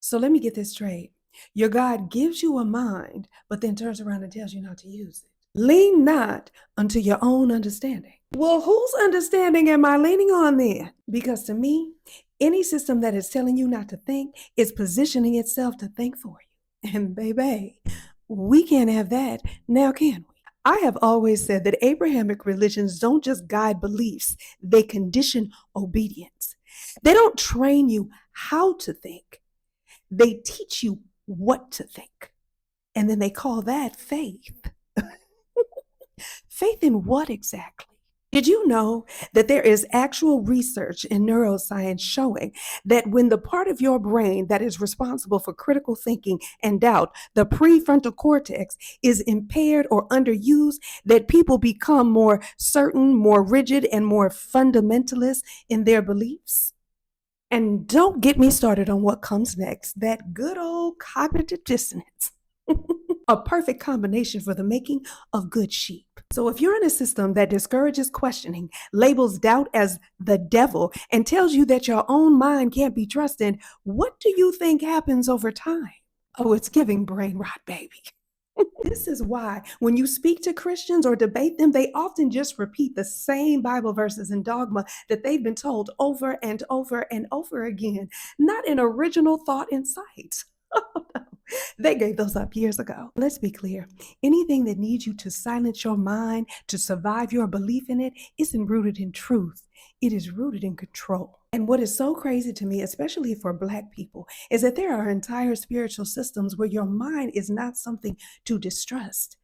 So let me get this straight. Your God gives you a mind, but then turns around and tells you not to use it. Lean not unto your own understanding. Well, whose understanding am I leaning on then? Because to me, any system that is telling you not to think is positioning itself to think for you. And baby, we can't have that now, can we? I have always said that Abrahamic religions don't just guide beliefs, they condition obedience. They don't train you how to think, they teach you what to think. And then they call that faith. Faith in what exactly? Did you know that there is actual research in neuroscience showing that when the part of your brain that is responsible for critical thinking and doubt, the prefrontal cortex, is impaired or underused, that people become more certain, more rigid, and more fundamentalist in their beliefs? And don't get me started on what comes next, that good old cognitive dissonance. A perfect combination for the making of good sheep. So if you're in a system that discourages questioning, labels doubt as the devil, and tells you that your own mind can't be trusted, what do you think happens over time? Oh, it's giving brain rot, baby. This is why when you speak to Christians or debate them, they often just repeat the same Bible verses and dogma that they've been told over and over and over again, not an original thought in sight. They gave those up years ago. Let's be clear. Anything that needs you to silence your mind to survive your belief in it isn't rooted in truth. It is rooted in control. And what is so crazy to me, especially for Black people, is that there are entire spiritual systems where your mind is not something to distrust.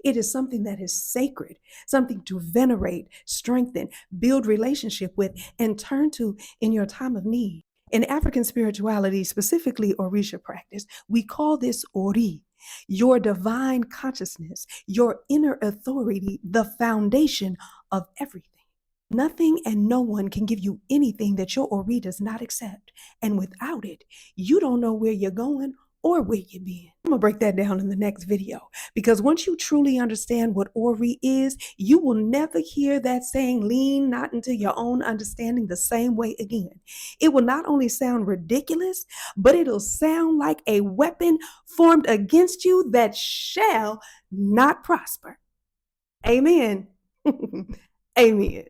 It is something that is sacred, something to venerate, strengthen, build relationship with, and turn to in your time of need. In African spirituality, specifically Orisha practice, we call this Ori, your divine consciousness, your inner authority, the foundation of everything. Nothing and no one can give you anything that your Ori does not accept. And without it, you don't know where you're going or where you've been. I'm gonna break that down in the next video, because once you truly understand what Ori is, you will never hear that saying, lean not into your own understanding, the same way again. It will not only sound ridiculous, but it'll sound like a weapon formed against you that shall not prosper. Amen. Amen.